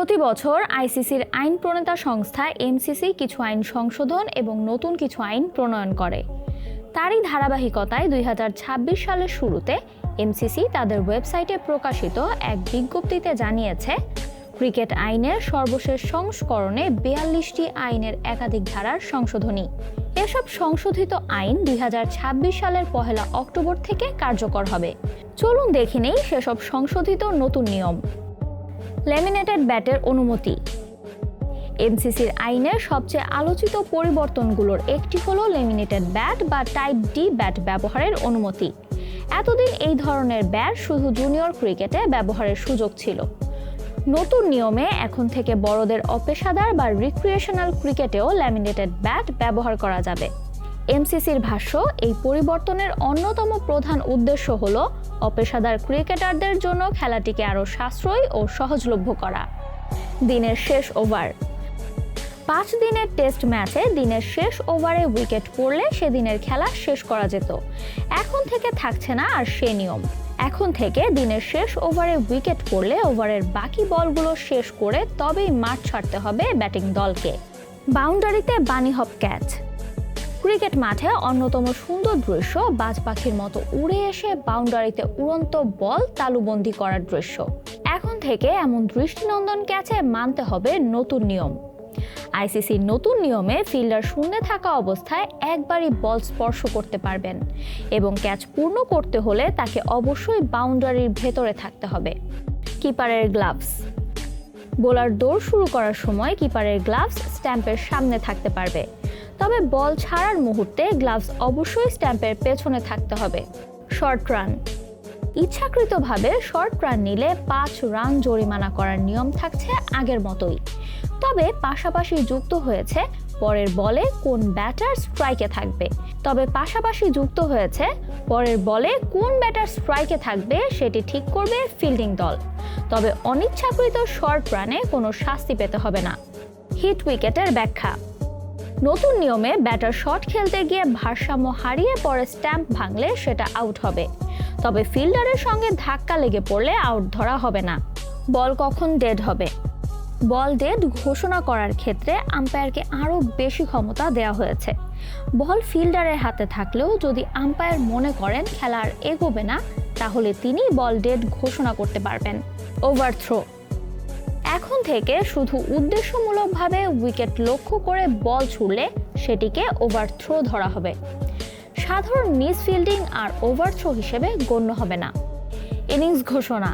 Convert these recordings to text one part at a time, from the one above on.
প্রতি বছর আইসিসির আইন প্রণেতা সংস্থা এমসিসি কিছু আইন সংশোধন এবং নতুন কিছু আইন প্রণয়ন করে। তারই ধারাবাহিকতায় 2026 সালের শুরুতে এমসিসি তাদের ওয়েবসাইটে প্রকাশিত এক বিজ্ঞপ্তিতে জানিয়েছে, ক্রিকেট আইনের সর্বশেষ সংস্করণে 42টি আইনের একাধিক ধারার সংশোধনী। এসব সংশোধিত আইন 2026 সালের 1 অক্টোবর থেকে কার্যকর হবে। চলুন দেখে নেই সেসব সংশোধিত নতুন নিয়ম। ল্যামিনেটেড ব্যাটের অনুমতি। এমসিসির আইনের সবচেয়ে আলোচিত পরিবর্তনগুলোর একটি হলো ল্যামিনেটেড ব্যাট বা টাইপ ডি ব্যাট ব্যবহারের অনুমতি। এতদিন এই ধরনের ব্যাট শুধু জুনিয়র ক্রিকেটে ব্যবহারের সুযোগ ছিল। নতুন নিয়মে এখন থেকে বড়দের অপেশাদার বা রিক্রিয়েশনাল ক্রিকেটেও ল্যামিনেটেড ব্যাট ব্যবহার করা যাবে। এমসিসির ভাষ্য, এই পরিবর্তনের অন্যতম প্রধান উদ্দেশ্য হলো অপেশাদার ক্রিকেটারদের জন্য খেলাটিকে আরও সাশ্রয়ী ও সহজলভ্য করা। দিনের শেষ ওভার। 5 দিনের টেস্ট ম্যাচে দিনের শেষ ওভারে উইকেট পড়লে সেদিনের খেলা শেষ করা যেত। এখন থেকে থাকছে না আর সে নিয়ম। এখন থেকে দিনের শেষ ওভারে উইকেট পড়লে ওভারের বাকি বলগুলো শেষ করে তবেই মাঠ ছাড়তে হবে ব্যাটিং দলকে। বাউন্ডারিতে বানি হপ ক্যাচ। ক্রিকেট মাঠে অন্যতম সুন্দর দৃশ্য বাজ পাখির মতো উড়ে এসে বাউন্ডারিতে উড়ন্ত বল তালুবন্দী করার দৃশ্য। এখন থেকে এমন দৃষ্টিনন্দন ক্যাচে মানতে হবে নতুন নিয়ম। আইসিসির নতুন নিয়মে ফিল্ডার শূন্যে থাকা অবস্থায় একবারই বল স্পর্শ করতে পারবেন এবং ক্যাচ পূর্ণ করতে হলে তাকে অবশ্যই বাউন্ডারির ভেতরে থাকতে হবে। কিপারের গ্লাভস। বোলার দৌড় শুরু করার সময় কিপারের গ্লাভস স্ট্যাম্পের সামনে থাকতে পারবে, তবে বল ছাড়ার মুহূর্তে গ্লাভস অবশ্যই স্ট্যাম্পের পেছনে থাকতে হবে। Short run. ইচ্ছাকৃতভাবে শর্ট রান নিলে 5 রান জরিমানা করার নিয়ম থাকছে আগের মতোই, তবে পাশাপাশি যুক্ত হয়েছে পরের বলে কোন ব্যাটার স্ট্রাইকে থাকবে সেটি ঠিক করবে ফিল্ডিং দল। তবে অনিচ্ছাকৃত শর্ট রানে কোনো শাস্তি পেতে হবে না। হিট উইকেটের ব্যাখ্যা। নতুন নিয়মে ব্যাটার শট খেলতে গিয়ে ভারসাম্য হারিয়ে পরে স্ট্যাম্প ভাঙলে সেটা আউট হবে, তবে ফিল্ডারের সঙ্গে ধাক্কা লেগে পড়লে আউট ধরা হবে না। বল কখন ডেড হবে। বল ডেড ঘোষণা করার ক্ষেত্রে আম্পায়ারকে আরও বেশি ক্ষমতা দেওয়া হয়েছে। বল ফিল্ডারের হাতে থাকলেও যদি আম্পায়ার মনে করেন খেলা আর এগোবে না, তাহলে তিনি বল ডেড ঘোষণা করতে পারবেন। ওভারথ্রো। এখন থেকে শুধু উদ্দেশ্যমূলকভাবে উইকেট লক্ষ্য করে বল ছুড়লে সেটিকে ওভারথ্রো ধরা হবে। সাধারণ মিস ফিল্ডিং আর ওভারথ্রো হিসেবে গণ্য হবে না। ইনিংস ঘোষণা।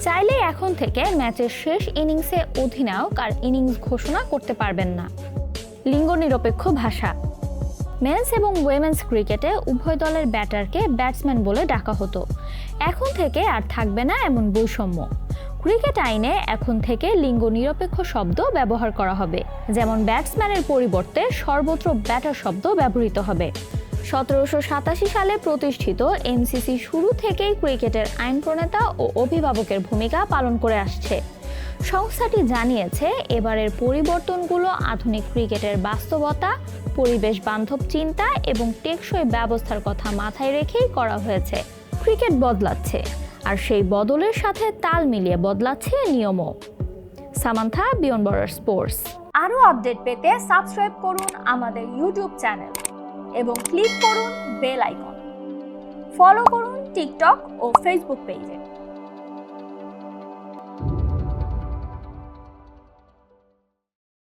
চাইলে এখন থেকে ম্যাচের শেষ ইনিংসে অধিনায়ক আর ইনিংস ঘোষণা করতে পারবেন না। লিঙ্গ নিরপেক্ষ ভাষা। মেন্স এবং উইমেন্স ক্রিকেটে উভয় দলের ব্যাটারকে ব্যাটসম্যান বলে ডাকা হতো। এখন থেকে আর থাকবে না এমন বৈষম্য। ক্রিকেট আইনে এখন থেকে লিঙ্গ নিরপেক্ষ শব্দ ব্যবহার করা হবে, যেমন ব্যাটসম্যানের পরিবর্তে সর্বত্র ব্যাটার শব্দ ব্যবহৃত হবে। 1787 সালে প্রতিষ্ঠিত এমসিসি শুরু থেকেই ক্রিকেটের আইন প্রণেতা ও অভিভাবকের ভূমিকা পালন করে আসছে। সংস্থাটি জানিয়েছে, এবারের পরিবর্তনগুলো আধুনিক ক্রিকেটের বাস্তবতা, পরিবেশ বান্ধব চিন্তা এবং টেকসই ব্যবস্থার কথা মাথায় রেখেই করা হয়েছে। ক্রিকেট বদলাচ্ছে, আর সেই বদলের সাথে তাল মিলিয়ে বদলাচ্ছে নিয়মও। Samantha, beyond border sports. আরও আপডেট পেতে সাবস্ক্রাইব করুন আমাদের ইউটিউব চ্যানেল এবং ক্লিক করুন বেল আইকন। ফলো করুন টিকটক ও ফেসবুক পেজে।